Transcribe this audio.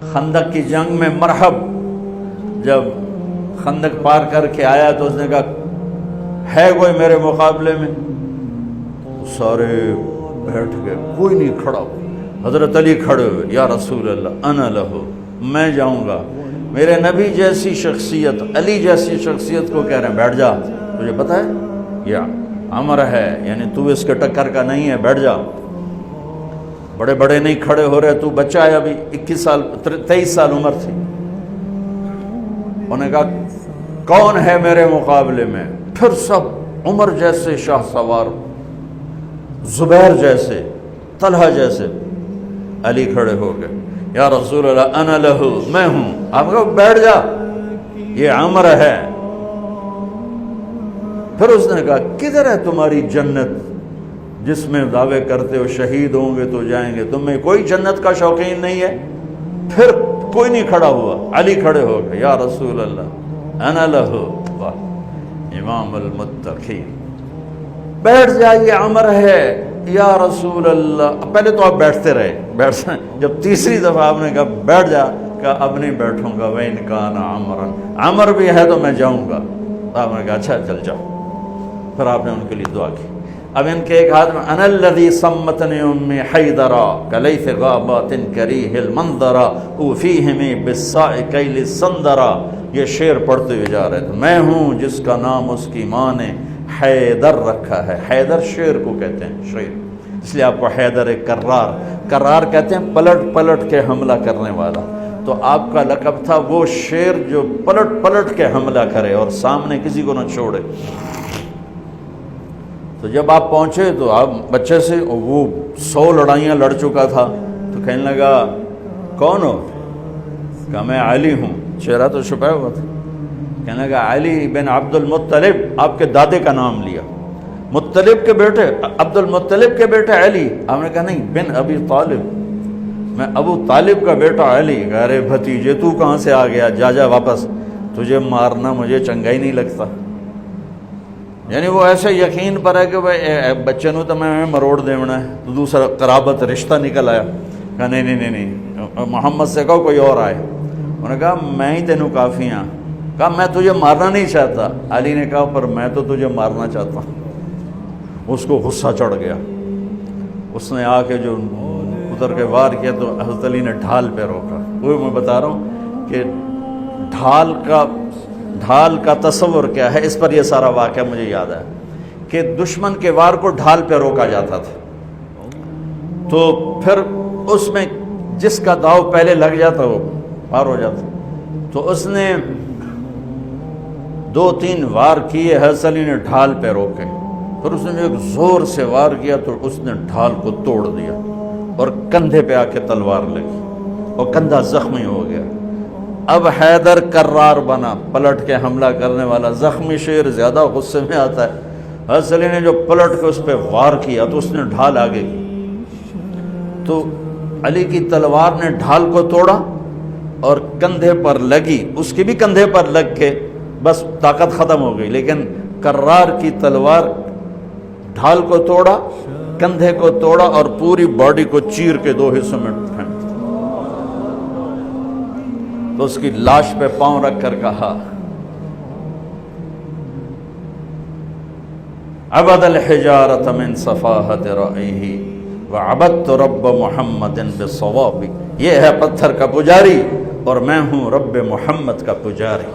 خندق کی جنگ میں مرحب جب خندق پار کر کے آیا تو اس نے کہا ہے کوئی میرے مقابلے میں؟ سارے بیٹھ گئے، کوئی نہیں کھڑا ہوا۔ حضرت علی کھڑے ہوئے، یا رسول اللہ انا لہو، میں جاؤں گا۔ میرے نبی جیسی شخصیت، علی جیسی شخصیت کو کہہ رہے ہیں بیٹھ جا، تجھے پتہ ہے یہ امر ہے، یعنی تو اس کے ٹکر کا نہیں ہے، بیٹھ جا۔ بڑے بڑے نہیں کھڑے ہو رہے، تو بچہ ہے، ابھی 21 سال 23 سال عمر تھی۔ انہوں نے کہا کون ہے میرے مقابلے میں؟ پھر سب عمر جیسے شاہ سوار، زبیر جیسے، طلحہ جیسے۔ علی کھڑے ہو گئے، یا رسول اللہ انا لہو، میں ہوں۔ آپ کہو بیٹھ جا، یہ عمر ہے۔ پھر اس نے کہا کدھر ہے تمہاری جنت جس میں دعوے کرتے ہو شہید ہوں گے تو جائیں گے، تمہیں کوئی جنت کا شوقین نہیں ہے؟ پھر کوئی نہیں کھڑا ہوا، علی کھڑے ہو گئے، یا رسول اللہ انا لہو، واہ امام المتقین، بیٹھ جائیے عمر ہے یا رسول اللہ۔ پہلے تو آپ بیٹھتے رہے، جب تیسری دفعہ آپ نے کہا بیٹھ جا، کہا اب نہیں بیٹھوں گا، وَإِنْ كَانَ عَمْرًا، عمر بھی ہے تو میں جاؤں گا۔ آپ نے کہا اچھا چل جاؤ۔ پھر آپ نے ان کے لیے دعا کی۔ اب ان کے ایک ہاتھ میں انا الذی صمتنی امی حیدرا کلیث غابات کریہ المنظرا اوفیہمی بالساء کیل السندرا، یہ شعر پڑھتے ہوئے جا رہے تھے۔ میں ہوں جس کا نام اس کی ماں نے حیدر رکھا ہے۔ حیدر شعر کو کہتے ہیں، شعر، اس لیے آپ کو حیدر کرار، کرار کہتے ہیں پلٹ پلٹ کے حملہ کرنے والا۔ تو آپ کا لقب تھا وہ شعر جو پلٹ پلٹ کے حملہ کرے اور سامنے کسی کو نہ چھوڑے۔ تو جب آپ پہنچے تو آپ بچے سے، وہ 100 لڑائیاں لڑ چکا تھا، تو کہنے لگا کون ہو؟ کہا میں علی ہوں، چہرہ تو چھپایا ہوا تھا۔ کہنے لگا علی بن عبد المطلب، آپ کے دادے کا نام لیا، مطلب کے بیٹے، عبد المطلب کے بیٹے علی۔ آپ نے کہا نہیں، بن ابی طالب، میں ابو طالب کا بیٹا علی۔ ارے بھتیجے تو کہاں سے آ گیا، جا جا واپس، تجھے مارنا مجھے چنگا ہی نہیں لگتا۔ یعنی وہ ایسے یقین پر ہے کہ بھائی بچے نو تو میں مروڑ دیونا ہے، تو دوسرا قرابت رشتہ نکل آیا۔ کہا نہیں نہیں نہیں، محمد سے کہو کوئی اور آئے۔ انہوں نے کہا میں ہی تینوں کافی ہاں۔ کہا میں تجھے مارنا نہیں چاہتا۔ علی نے کہا پر میں تو تجھے مارنا چاہتا ہوں۔ اس کو غصہ چڑھ گیا، اس نے آ کے جو اتر کے وار کیا تو حضرت علی نے ڈھال پہ روکا۔ وہ میں بتا رہا ہوں کہ ڈھال کا تصور کیا ہے، اس پر یہ سارا واقعہ مجھے یاد ہے کہ دشمن کے وار کو ڈھال پہ روکا جاتا تھا، تو پھر اس میں جس کا داؤ پہلے لگ جاتا وہ پار ہو جاتا۔ تو اس نے 2-3 وار کیے، حضرت علی نے ڈھال پہ روکے، پھر اس نے ایک زور سے وار کیا تو اس نے ڈھال کو توڑ دیا اور کندھے پہ آ کے تلوار لگی اور کندھا زخمی ہو گیا۔ اب حیدر کرار بنا، پلٹ کے حملہ کرنے والا۔ زخمی شیر زیادہ غصے میں آتا ہے۔ حضرت علی نے جو پلٹ کے اس پہ وار کیا تو اس نے ڈھال آگے کی، تو علی کی تلوار نے ڈھال کو توڑا اور کندھے پر لگی، اس کی بھی کندھے پر لگ کے بس طاقت ختم ہو گئی، لیکن کرار کی تلوار ڈھال کو توڑا، کندھے کو توڑا اور پوری باڈی کو چیر کے 2 حصوں میں پھینک۔ تو اس کی لاش پہ پاؤں رکھ کر کہا عبد الحجارۃ من صفاحت رأیہ وعبدت رب محمد بالصواب، یہ ہے پتھر کا پجاری اور میں ہوں رب محمد کا پجاری۔